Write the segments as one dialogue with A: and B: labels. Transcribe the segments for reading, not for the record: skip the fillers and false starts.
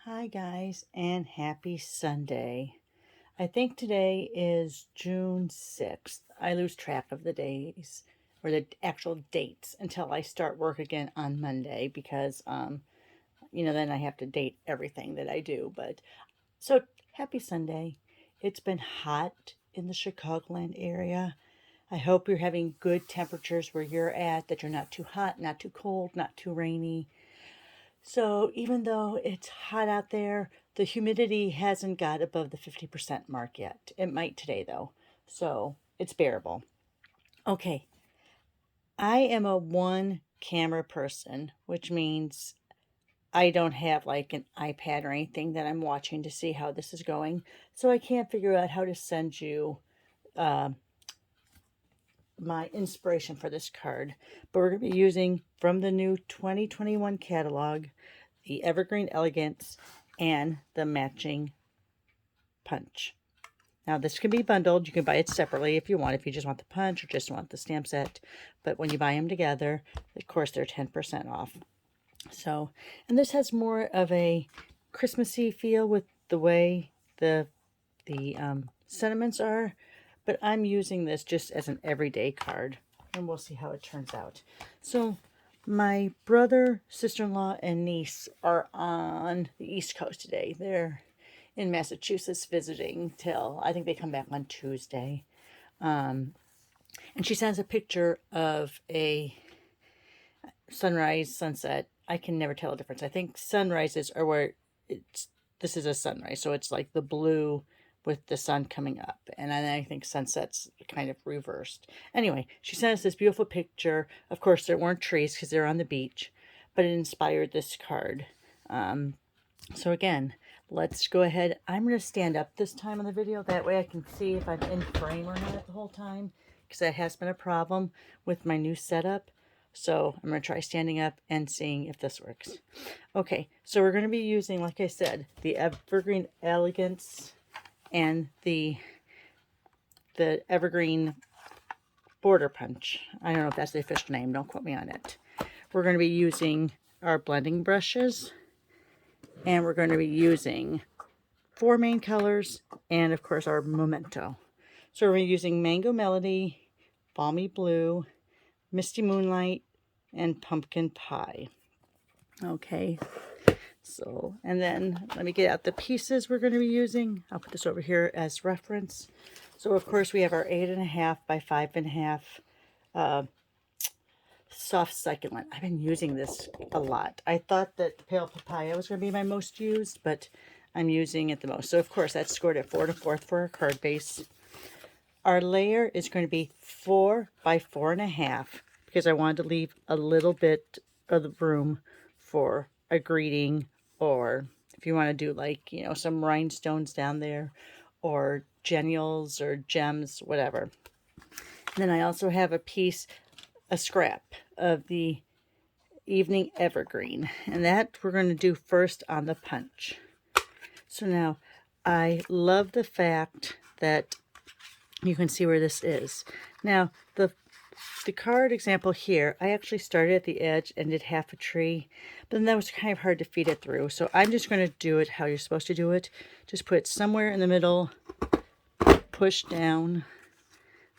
A: Hi guys, and happy Sunday. I think today is June 6th. I lose track of the days or the actual dates until I start work again on Monday because then I have to date everything that I do. But so happy Sunday. It's been hot in the Chicagoland area. I hope you're having good temperatures where you're at, that you're not too hot, not too cold, not too rainy. So even though it's hot out there, the humidity hasn't got above the 50% mark yet. It might today though. So it's bearable. Okay. I am a one camera person, which means I don't have like an iPad or anything that I'm watching to see how this is going. So I can't figure out how to send you uh, my inspiration for this card. But we're going to be using from the new 2021 catalog the Evergreen Elegance and the matching punch. Now this can be bundled. You can buy it separately if you want, if you just want the punch or just want the stamp set. But when you buy them together, of course, they're 10% off. So, and this has more of a Christmassy feel with the way the sentiments are. But I'm using this just as an everyday card, and we'll see how it turns out. So my brother, sister-in-law, and niece are on the East Coast today. They're in Massachusetts visiting till I think they come back on Tuesday. And she sends a picture of a sunrise, sunset. I can never tell the difference. I think sunrises are where this is a sunrise, so it's like the blue with the sun coming up. And then I think sunset's kind of reversed. Anyway, she sent us this beautiful picture. Of course, there weren't trees because they're on the beach, but it inspired this card. So again, let's go ahead. I'm going to stand up this time on the video. That way I can see if I'm in frame or not the whole time, because that has been a problem with my new setup. So I'm going to try standing up and seeing if this works. Okay, so we're going to be using, like I said, the Evergreen Elegance and the Evergreen Border Punch. I don't know if that's the official name. Don't quote me on it. We're going to be using our blending brushes. And we're going to be using 4 main colors and, of course, our Memento. So we're using Mango Melody, Balmy Blue, Misty Moonlight, and Pumpkin Pie. Okay, so, and then let me get out the pieces we're going to be using. I'll put this over here as reference. So, of course, we have our 8.5 by 5.5 soft succulent. I've been using this a lot. I thought that pale papaya was going to be my most used, but I'm using it the most. So, of course, that's scored at 4 1/4 for our card base. Our layer is going to be 4 by 4.5 because I wanted to leave a little bit of the room for a greeting, or if you want to do like, some rhinestones down there or genials or gems, whatever. And then I also have a scrap of the Evening Evergreen, and that we're going to do first on the punch. So now I love the fact that you can see where this is. Now the card example here, I actually started at the edge and did half a tree, but then that was kind of hard to feed it through. So I'm just going to do it how you're supposed to do it. Just put it somewhere in the middle, push down,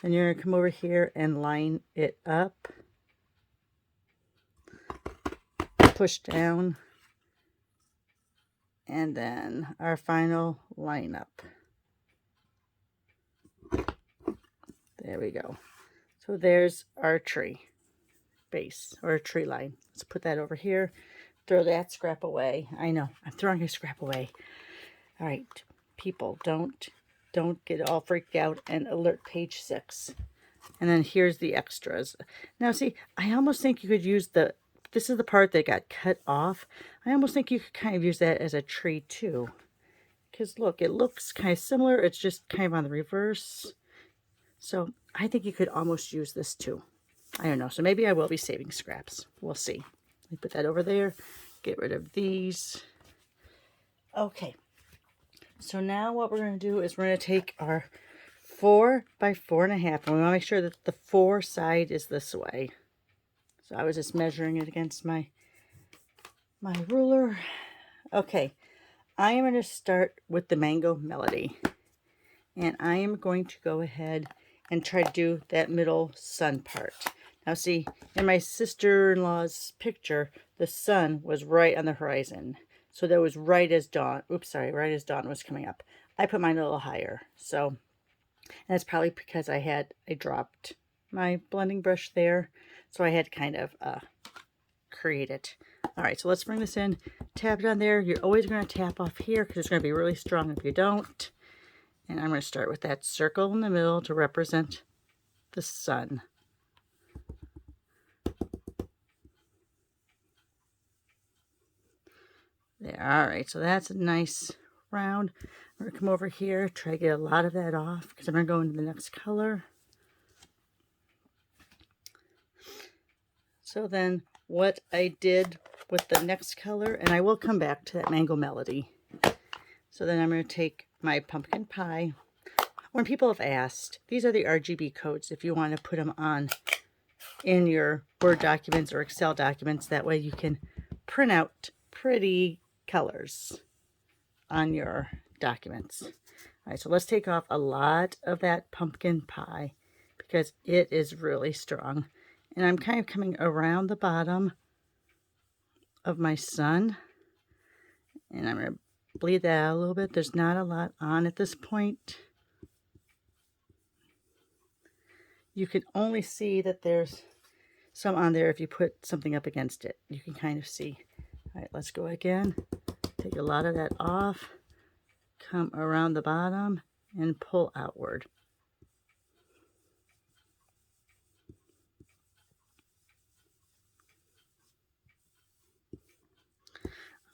A: and you're going to come over here and line it up. Push down, and then our final lineup. There we go. So there's our tree base, or a tree line. Let's put that over here. Throw that scrap away. I know, I'm throwing a scrap away. All right, people, don't get all freaked out and alert page 6. And then here's the extras. Now see, I almost think you could use this is the part that got cut off. I almost think you could kind of use that as a tree too. Because look, it looks kind of similar. It's just kind of on the reverse. So I think you could almost use this too. I don't know. So maybe I will be saving scraps. We'll see. Let me put that over there. Get rid of these. Okay. So now what we're going to do is we're going to take our 4 by 4.5. And we want to make sure that the 4 side is this way. So I was just measuring it against my ruler. Okay. I am going to start with the Mango Melody. And I am going to go ahead and try to do that middle sun part. Now see, in my sister-in-law's picture, the sun was right on the horizon. So that was right as dawn. Oops, sorry, right as dawn was coming up. I put mine a little higher. So, and that's probably because I dropped my blending brush there. So I had to kind of create it. All right, so let's bring this in. Tap it on there. You're always going to tap off here because it's going to be really strong if you don't. And I'm going to start with that circle in the middle to represent the sun. There, all right, so that's a nice round. I'm going to come over here, try to get a lot of that off because I'm going to go into the next color. So then what I did with the next color, and I will come back to that Mango Melody. So then I'm going to take my pumpkin pie. When people have asked, these are the RGB codes if you want to put them on in your Word documents or Excel documents. That way you can print out pretty colors on your documents. All right, so let's take off a lot of that pumpkin pie because it is really strong. And I'm kind of coming around the bottom of my sun. And I'm going to bleed that out a little bit. There's not a lot on at this point. You can only see that there's some on there if you put something up against it. You can kind of see. All right, let's go again. Take a lot of that off. Come around the bottom and pull outward.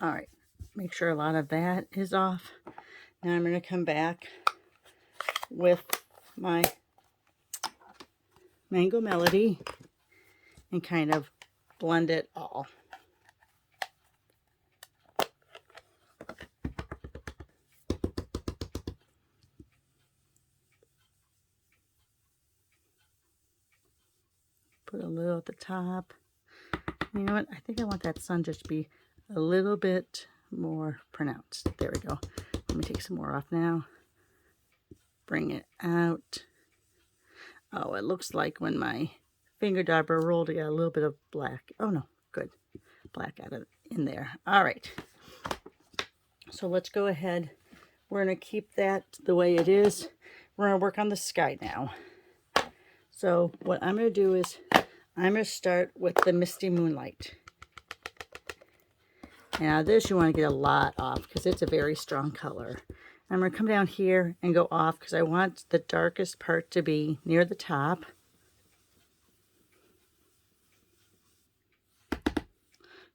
A: All right, make sure a lot of that is off. Now I'm going to come back with my Mango Melody and kind of blend it all. Put a little at the top. You know what? I think I want that sun just to be a little bit more pronounced. There we go. Let me take some more off now. Bring it out. Oh, it looks like when my finger dauber rolled, I got a little bit of black. Oh no, good. Black out of in there. All right. So let's go ahead. We're going to keep that the way it is. We're going to work on the sky now. So what I'm going to do is I'm going to start with the Misty Moonlight. Now this you want to get a lot off because it's a very strong color. I'm going to come down here and go off because I want the darkest part to be near the top.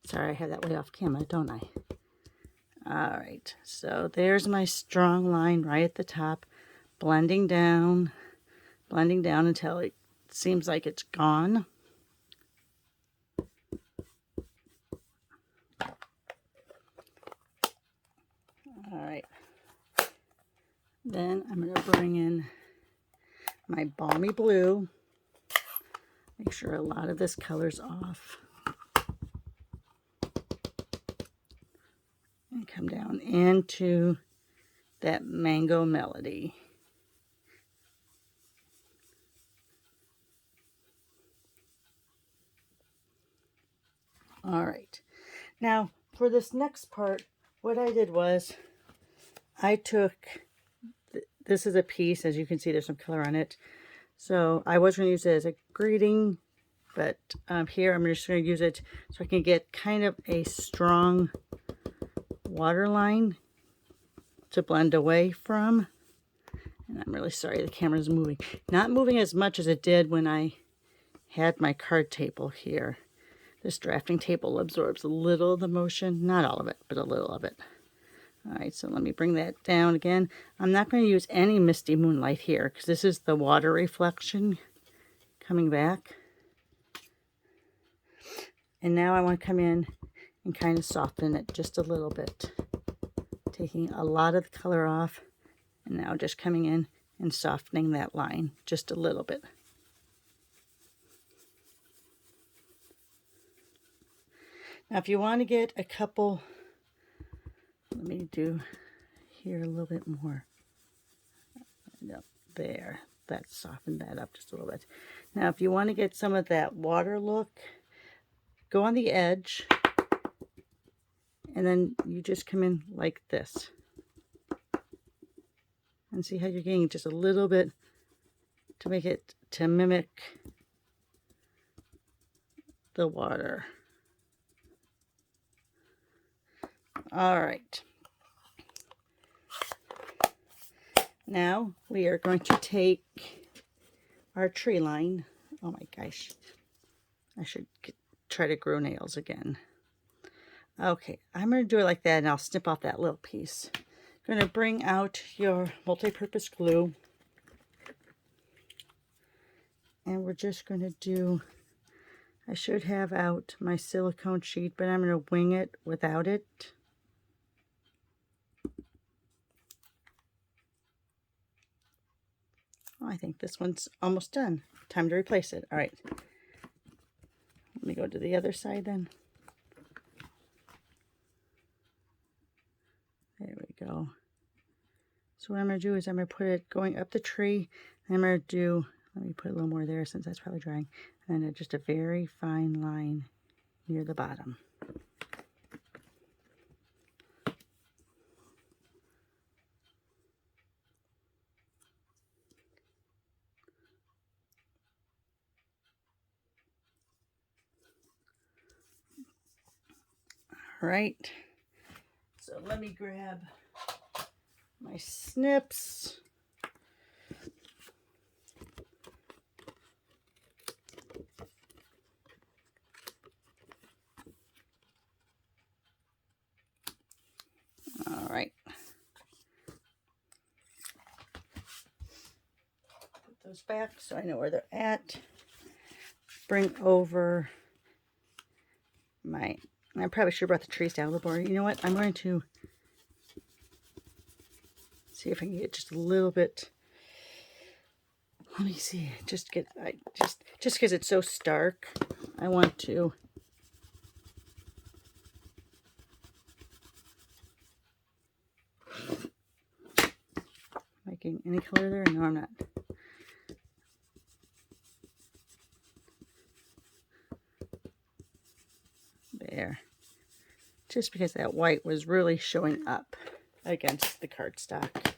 A: Sorry, I have that way off camera, don't I? All right, so there's my strong line right at the top, blending down until it seems like it's gone. All right. Then I'm going to bring in my balmy blue. Make sure a lot of this color's off. And come down into that Mango Melody. All right. Now, for this next part, what I did was I took, this is a piece, as you can see, there's some color on it. So I was going to use it as a greeting, but here I'm just going to use it so I can get kind of a strong waterline to blend away from. And I'm really sorry the camera's moving. Not moving as much as it did when I had my card table here. This drafting table absorbs a little of the motion, not all of it, but a little of it. All right, so let me bring that down again. I'm not going to use any Misty Moonlight here because this is the water reflection coming back. And now I want to come in and kind of soften it just a little bit. Taking a lot of the color off and now just coming in and softening that line just a little bit. Now if you want to get a couple, let Let me do here a little bit more. Yep, there. That softened that up just a little bit. Now, if you want to get some of that water look, go on the edge, and then you just come in like this. And see how you're getting just a little bit to make it, to mimic the water. All right. Now we are going to take our tree line. Oh my gosh. I should try to grow nails again. Okay, I'm going to do it like that, and I'll snip off that little piece. I'm going to bring out your multi-purpose glue. And we're just going to do, I should have out my silicone sheet, but I'm going to wing it without it. Oh, I think this one's almost done. Time to replace it. All right. Let me go to the other side then. There we go. So what I'm going to do is I'm going to put it going up the tree. And I'm going to do, let me put a little more there since that's probably drying. And then just a very fine line near the bottom. All right. So let me grab my snips. All right. Put those back so I know where they're at. Bring over my, I probably should have brought the trees down a little more. You know what? I'm going to see if I can get just a little bit. Let me see. Just because it's so stark, I want to. Making any color there? No, I'm not. There. Just because that white was really showing up against the cardstock.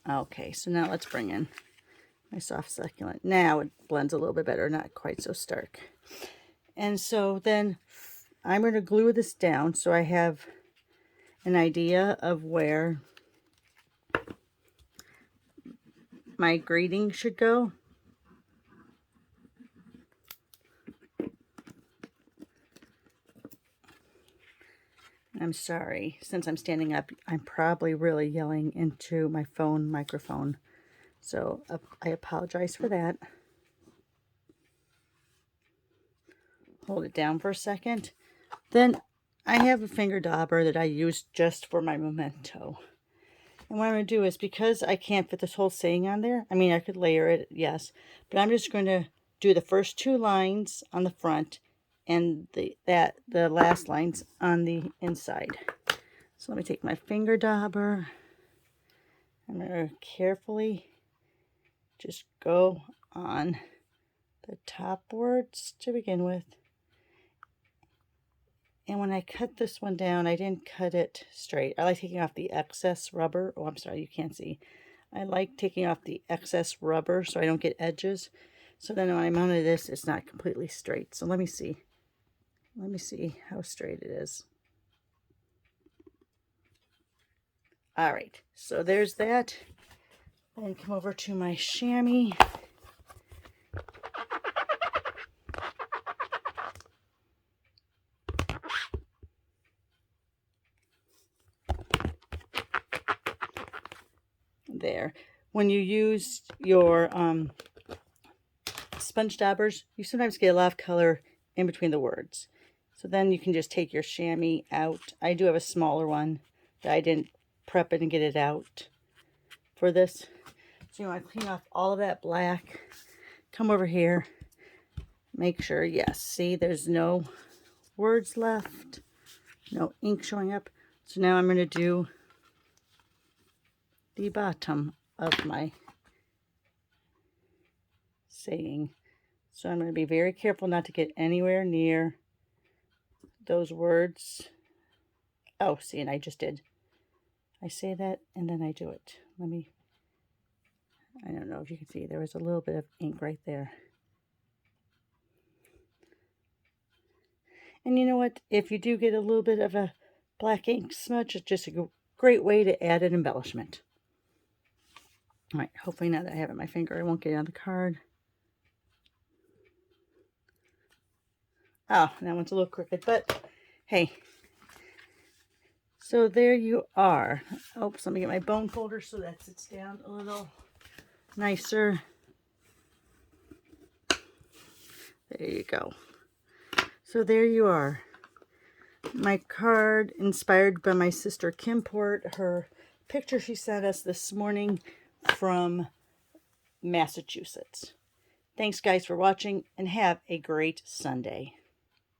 A: Okay, so now let's bring in my soft succulent. Now it blends a little bit better, not quite so stark. And so then I'm going to glue this down so I have an idea of where my greeting should go. I'm sorry, since I'm standing up, I'm probably really yelling into my phone microphone. So I apologize for that. Hold it down for a second. Then I have a finger dauber that I use just for my memento. And what I'm going to do is, because I can't fit this whole saying on there, I mean, I could layer it, yes, but I'm just going to do the first two lines on the front and the last lines on the inside. So let me take my finger dauber. I'm going to carefully just go on the top words to begin with. And when I cut this one down, I didn't cut it straight. I like taking off the excess rubber. Oh, I'm sorry, you can't see. I like taking off the excess rubber so I don't get edges. So then when I mounted this, it's not completely straight. So let me see. Let me see how straight it is. All right, so there's that. Then come over to my chamois. There. When you use your sponge daubers, you sometimes get a lot of color in between the words. So then you can just take your chamois out. I do have a smaller one that I didn't prep it and get it out for this. So you want to clean off all of that black. Come over here. Make sure, yes, see, there's no words left. No ink showing up. So now I'm going to do the bottom of my saying. So I'm going to be very careful not to get anywhere near those words. Oh, see, and I just did. I say that and then I do it. I don't know if you can see, there was a little bit of ink right there. And you know what? If you do get a little bit of a black ink smudge, it's just a great way to add an embellishment. All right, hopefully now that I have it in my finger, I won't get it on the card. Oh, that one's a little crooked, but hey. So there you are. Oops, let me get my bone folder so that sits down a little nicer. There you go. So there you are. My card inspired by my sister Kimport, her picture she sent us this morning from Massachusetts. Thanks guys for watching and have a great Sunday.